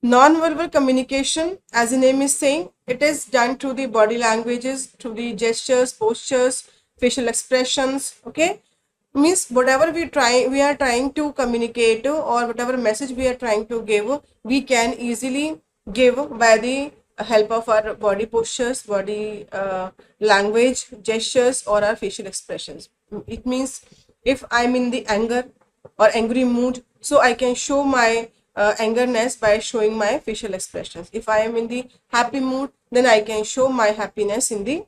Non-verbal communication, as the name is saying, it is done through the body languages, through the gestures, postures, facial expressions. Okay, means whatever we are trying to communicate, or whatever message we are trying to give, we can easily give by the help of our body postures, body language, gestures, or our facial expressions. It means if I'm in the anger or angry mood, so I can show my angerness by showing my facial expressions. If I am in the happy mood, then I can show my happiness in the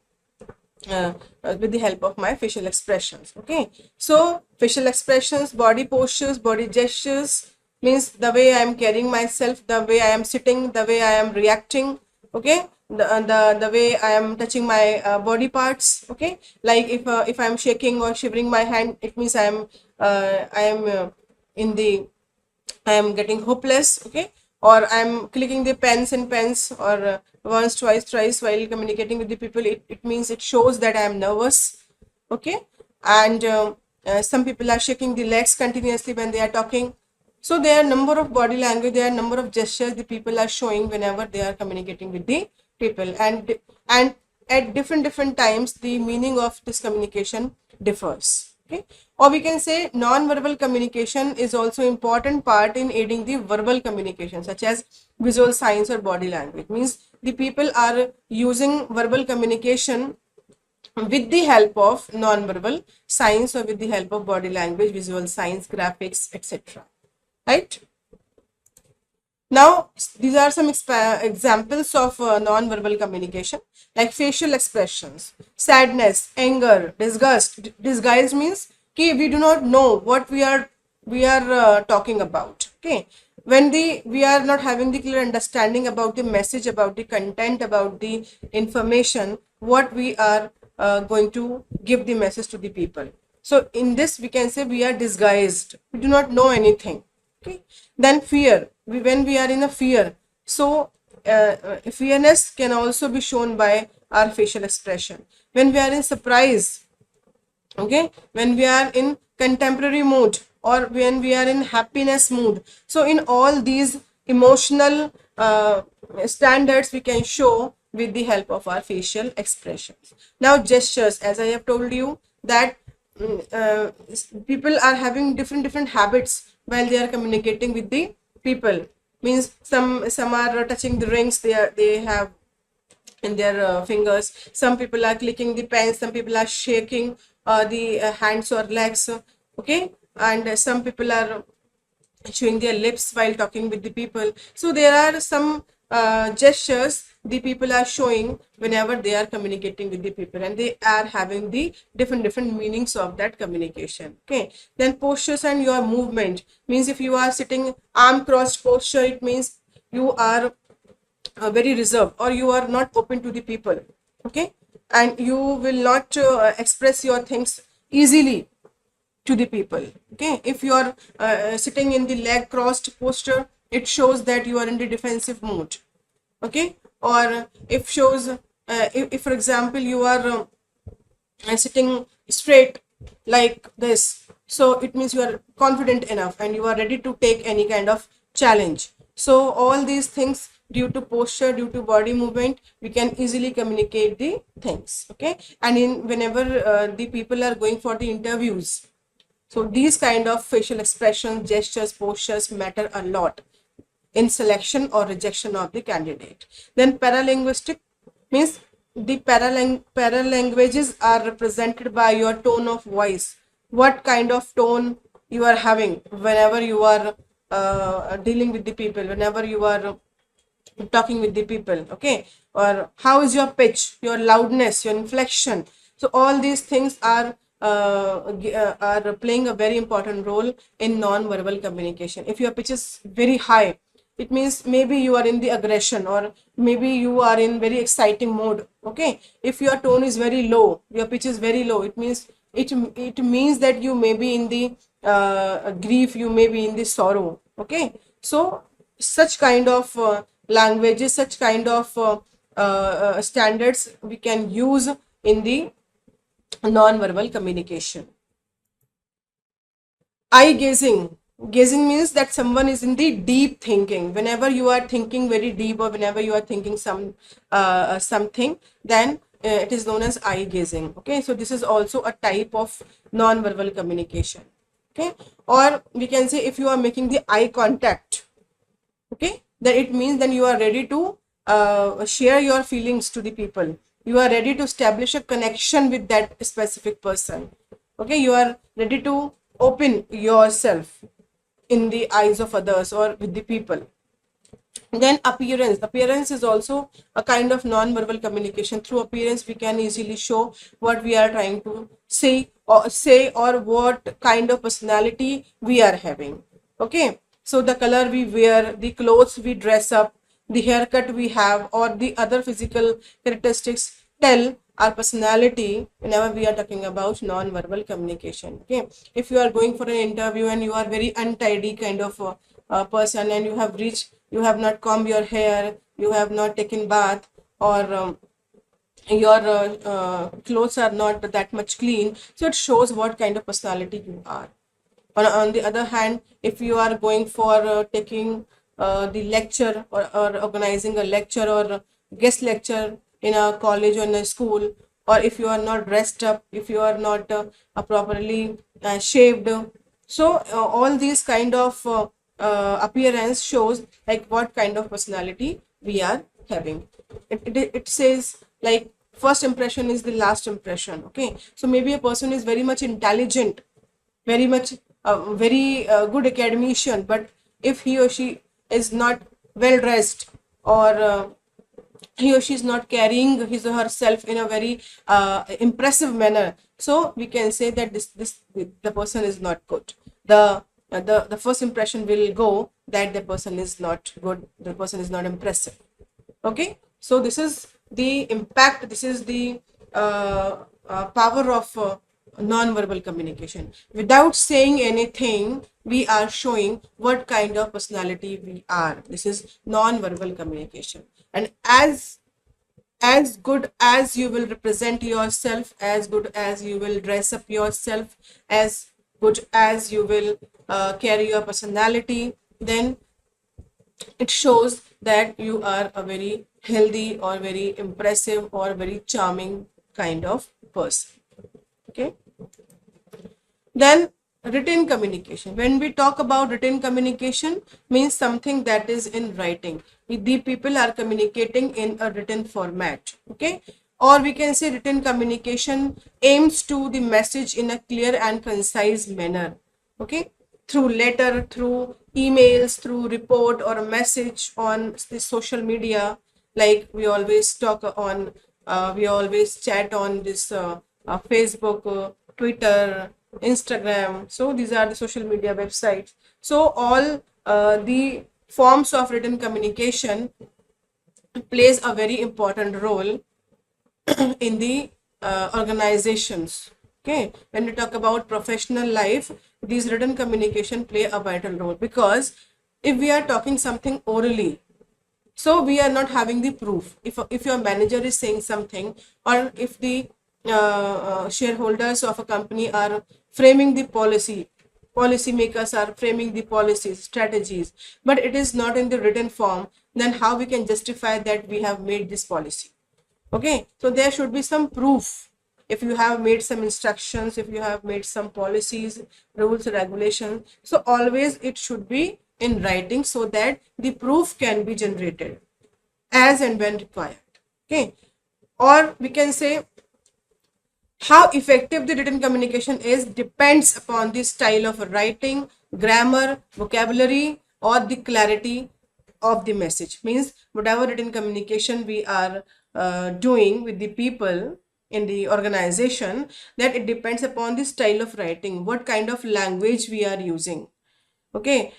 with the help of my facial expressions. Okay, so facial expressions, body postures, body gestures means the way I am carrying myself, the way I am sitting, the way I am reacting. Okay, the way I am touching my body parts. Okay, like if I am shaking or shivering my hand, it means I am in the I am getting hopeless. Okay, or I'm clicking the pens, or once, twice, thrice while communicating with the people. It means it shows that I am nervous. Okay, and some people are shaking the legs continuously when they are talking. So there are number of body language, there are number of gestures the people are showing whenever they are communicating with the people, and at different times the meaning of this communication differs. Okay, or we can say non-verbal communication is also important part in aiding the verbal communication, such as visual signs or body language. Means the people are using verbal communication with the help of non-verbal signs, or with the help of body language, visual signs, graphics, etc. Right? Now, these are some examples of non-verbal communication, like facial expressions, sadness, anger, disgust. Disguise means कि we do not know what we are talking about. Okay, when we are not having the clear understanding about the message, about the content, about the information, what we are going to give the message to the people. So in this we can say we are disguised. We do not know anything. Okay, then fear, when we are in a fear, so fearness can also be shown by our facial expression. When we are in surprise, okay, when we are in contemporary mood, or when we are in happiness mood, so in all these emotional standards we can show with the help of our facial expressions. Now gestures, as I have told you that people are having different habits while they are communicating with the people. Means some are touching the rings they have in their fingers. Some people are clicking the pens, some people are shaking the hands or legs. Okay, and some people are chewing their lips while talking with the people. So there are some gestures the people are showing whenever they are communicating with the people, and they are having the different meanings of that communication. Okay, then postures and your movement means if you are sitting arm crossed posture, it means you are very reserved, or you are not open to the people. Okay, and you will not express your things easily to the people. Okay, if you are sitting in the leg crossed posture, it shows that you are in the defensive mood. Okay, or if shows if for example you are sitting straight like this, so it means you are confident enough and you are ready to take any kind of challenge. So all these things, due to posture, due to body movement, we can easily communicate the things. Okay, and in whenever the people are going for the interviews, so these kind of facial expressions, gestures, postures matter a lot in selection or rejection of the candidate. Then paralinguistic means the paralanguages are represented by your tone of voice. What kind of tone you are having whenever you are dealing with the people, whenever you are talking with the people. Okay, or how is your pitch, your loudness, your inflection. So all these things are playing a very important role in non-verbal communication. If your pitch is very high, it means maybe you are in the aggression, or maybe you are in very exciting mode. Okay, if your tone is very low, your pitch is very low, it means it means that you may be in the grief, you may be in the sorrow. Okay, so such kind of languages, such kind of standards we can use in the non-verbal communication. Eye gazing Gazing means that someone is in the deep thinking. Whenever you are thinking very deep, or whenever you are thinking something, then it is known as eye gazing. Okay, so this is also a type of non-verbal communication. Okay, or we can say if you are making the eye contact, okay, then it means then you are ready to share your feelings to the people. You are ready to establish a connection with that specific person. Okay, you are ready to open yourself in the eyes of others or with the people. Then appearance is also a kind of non-verbal communication. Through appearance we can easily show what we are trying to say or what kind of personality we are having. Okay, so the color we wear, the clothes we dress up, the haircut we have, or the other physical characteristics tell our personality whenever we are talking about non-verbal communication. Okay, if you are going for an interview and you are very untidy kind of person, and you have not combed your hair, you have not taken bath, or your clothes are not that much clean, so it shows what kind of personality you are. On the other hand, if you are going for taking the lecture, or organizing a lecture or guest lecture in a college or in a school, or if you are not dressed up, if you are not properly shaved, so all these kind of appearance shows like what kind of personality we are having. It says like first impression is the last impression. Okay, so maybe a person is very much intelligent, very much very good academician, but if he or she is not well dressed, or he or she is not carrying his or herself in a very impressive manner, so we can say that this the person is not good. The first impression will go that the person is not good, the person is not impressive. Okay, so this is the impact, this is the power of non-verbal communication. Without saying anything, we are showing what kind of personality we are. This is non-verbal communication. And as good as you will represent yourself, as good as you will dress up yourself, as good as you will carry your personality, then it shows that you are a very healthy or very impressive or very charming kind of person. Okay, then written communication. When we talk about written communication, means something that is in writing. The people are communicating in a written format. Okay, or we can say written communication aims to the message in a clear and concise manner. Okay, through letter, through emails, through report or a message on the social media, like we always talk on we always chat on this Facebook, Twitter, Instagram. So these are the social media websites. So all the forms of written communication plays a very important role in the organizations. Okay, when we talk about professional life, these written communication play a vital role, because if we are talking something orally, so we are not having the proof. If your manager is saying something, or if the shareholders of a company are framing the policy makers are framing the policies, strategies, but it is not in the written form, then how we can justify that we have made this policy? Okay, so there should be some proof. If you have made some instructions, if you have made some policies, rules, regulations, so always it should be in writing, so that the proof can be generated as and when required. Okay, or we can say how effective the written communication is depends upon the style of writing, grammar, vocabulary, or the clarity of the message. Means whatever written communication we are doing with the people in the organization, that it depends upon the style of writing, what kind of language we are using. Okay,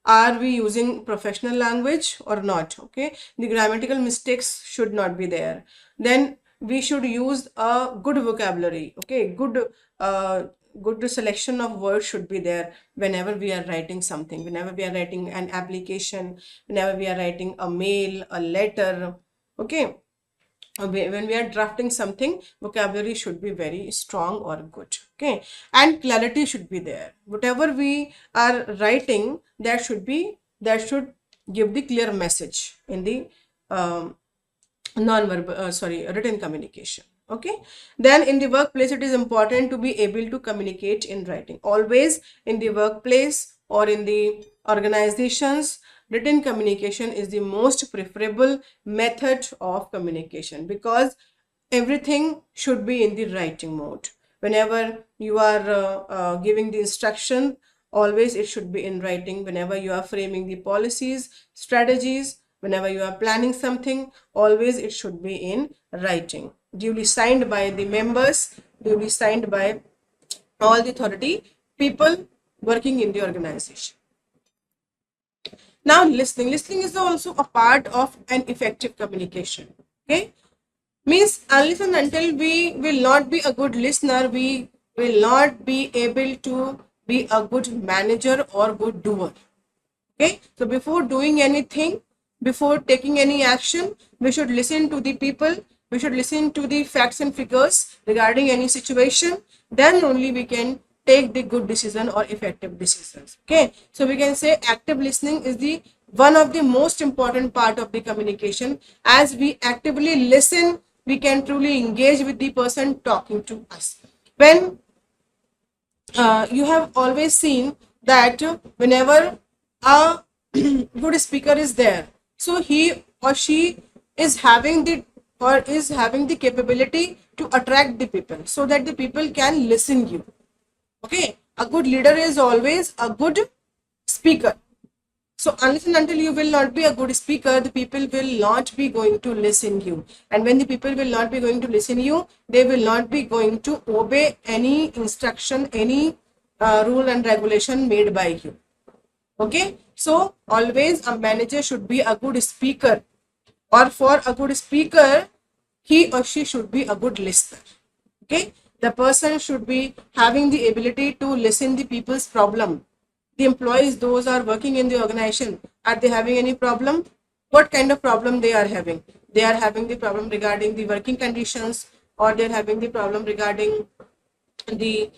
are we using professional language or not? Okay, the grammatical mistakes should not be there. Then we should use a good vocabulary. Okay, good selection of words should be there whenever we are writing something, whenever we are writing an application, whenever we are writing a mail, a letter. Okay, when we are drafting something, vocabulary should be very strong or good. Okay, and clarity should be there. Whatever we are writing, that should give the clear message in the non-verbal written communication. Okay, then in the workplace it is important to be able to communicate in writing. Always in the workplace or in the organizations, written communication is the most preferable method of communication, because everything should be in the writing mode. Whenever you are giving the instruction, always it should be in writing. Whenever you are framing the policies, strategies, whenever you are planning something, always it should be in writing, duly signed by the members, duly signed by all the authority people working in the organization. Now listening is also a part of an effective communication. Okay, means unless and until we will not be a good listener, we will not be able to be a good manager or good doer. Okay, so before doing anything, before taking any action, we should listen to the people, we should listen to the facts and figures regarding any situation. Then only we can take the good decision or effective decisions. Okay, so we can say active listening is the one of the most important part of the communication. As we actively listen, we can truly engage with the person talking to us. When you have always seen that whenever a good speaker is there, so he or she is having the capability to attract the people, so that the people can listen you. Okay, a good leader is always a good speaker. So unless and until you will not be a good speaker, the people will not be going to listen you. And when the people will not be going to listen you, they will not be going to obey any instruction, any rule and regulation made by you. Okay, so always a manager should be a good speaker, or for a good speaker, he or she should be a good listener. Okay, the person should be having the ability to listen the people's problem. The employees, those are working in the organization, are they having any problem? What kind of problem they are having? They are having the problem regarding the working conditions, or they are having the problem regarding the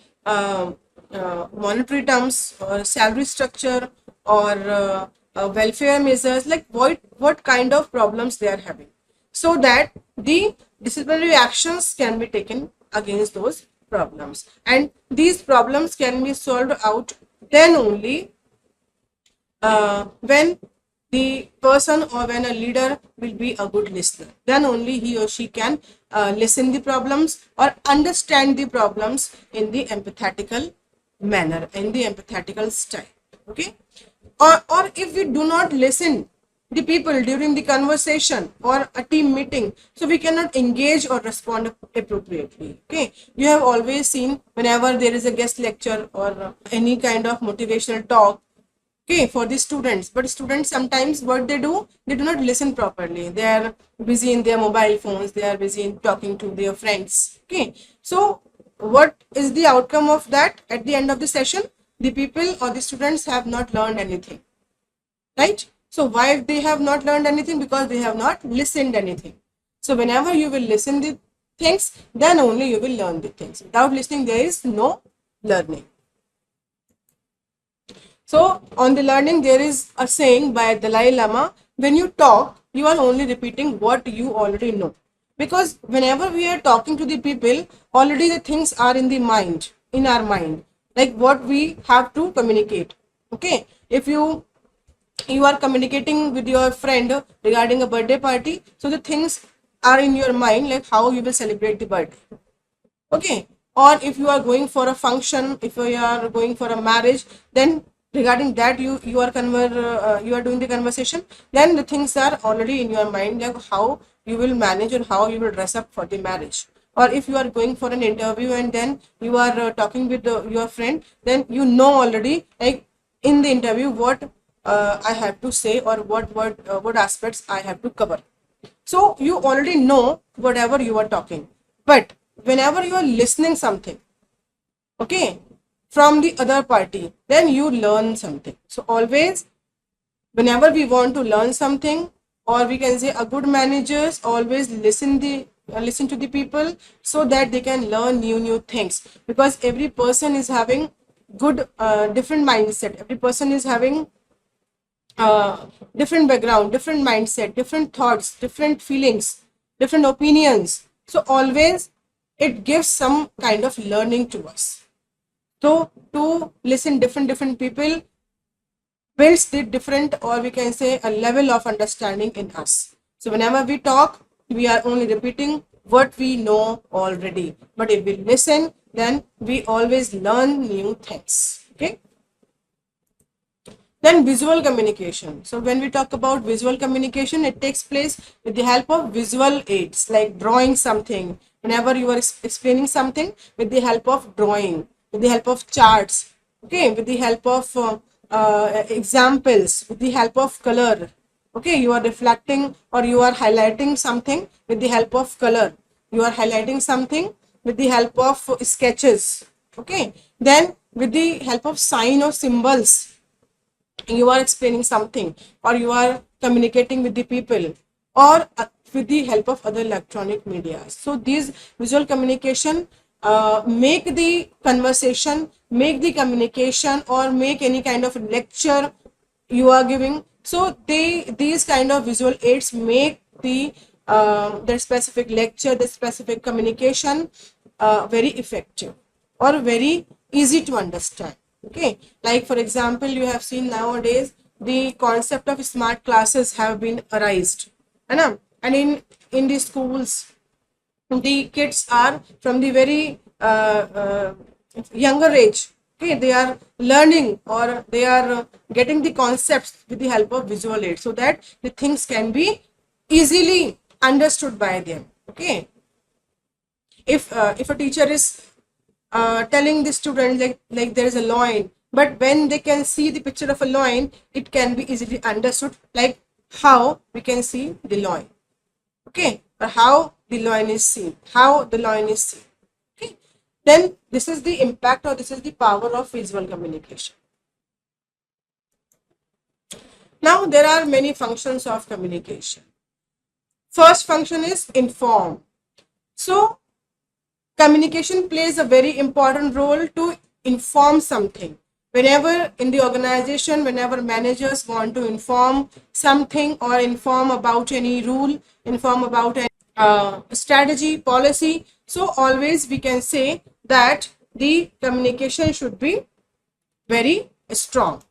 monetary terms, or salary structure, or welfare measures, like what kind of problems they are having, so that the disciplinary actions can be taken against those problems, and these problems can be solved out then only when the person or when a leader will be a good listener. Then only he or she can listen the problems or understand the problems in the empathetical manner, in the empathetical style. Okay, or if we do not listen the people during the conversation or a team meeting, so we cannot engage or respond appropriately. Okay, you have always seen whenever there is a guest lecture or any kind of motivational talk, okay, for the students, but students sometimes what they do not listen properly. They are busy in their mobile phones, they are busy in talking to their friends. Okay, so what is the outcome of that? At the end of the session, the people or the students have not learned anything, right? So why they have not learned anything? Because they have not listened anything. So whenever you will listen the things, then only you will learn the things. Without listening, there is no learning. So on the learning, there is a saying by Dalai Lama: when you talk, you are only repeating what you already know. Because whenever we are talking to the people, already the things are in the mind, in our mind, like what we have to communicate. Okay, if you are communicating with your friend regarding a birthday party, so the things are in your mind, like how you will celebrate the birthday. Okay, or if you are going for a function, if you are going for a marriage, then regarding that you are doing the conversation, then the things are already in your mind, like how you will manage or how you will dress up for the marriage. Or if you are going for an interview and then you are talking with your friend, then you know already, like in the interview, what I have to say, or what aspects I have to cover. So you already know whatever you are talking. But whenever you are listening something, okay, from the other party, then you learn something. So always, whenever we want to learn something, or we can say a good managers always listen the listen to the people so that they can learn new things, because every person is having good different mindset. Every person is having different background, different mindset, different thoughts, different feelings, different opinions. So always it gives some kind of learning to us. So to listen different people builds the different, or we can say a level of understanding in us. So whenever we talk, we are only repeating what we know already. But if we listen, then we always learn new things. Okay. Then visual communication. So when we talk about visual communication, it takes place with the help of visual aids, like drawing something. Whenever you are explaining something, with the help of drawing, with the help of charts, okay, with the help of examples, with the help of color. Okay, you are reflecting or you are highlighting something with the help of color. You are highlighting something with the help of sketches. Okay, then with the help of sign or symbols, you are explaining something, or you are communicating with the people, or with the help of other electronic media. So these visual communication make the conversation, make the communication, or make any kind of lecture you are giving. So these kind of visual aids make the specific lecture, the specific communication very effective or very easy to understand. Okay, like for example, you have seen nowadays the concept of smart classes have been arised, है ना? And in the schools, the kids are from the very younger age. Okay, they are learning, or they are getting the concepts with the help of visual aids, so that the things can be easily understood by them. Okay, if a teacher is telling the student like there is a loin, but when they can see the picture of a loin, it can be easily understood, like how we can see the loin. Okay, or how the loin is seen, how the loin is seen. Okay, then this is the impact, or this is the power of visual communication. Now there are many functions of communication. First function is inform. So communication plays a very important role to inform something. Whenever in the organization, whenever managers want to inform something, or inform about any rule, inform about any strategy, policy, so always we can say that the communication should be very strong.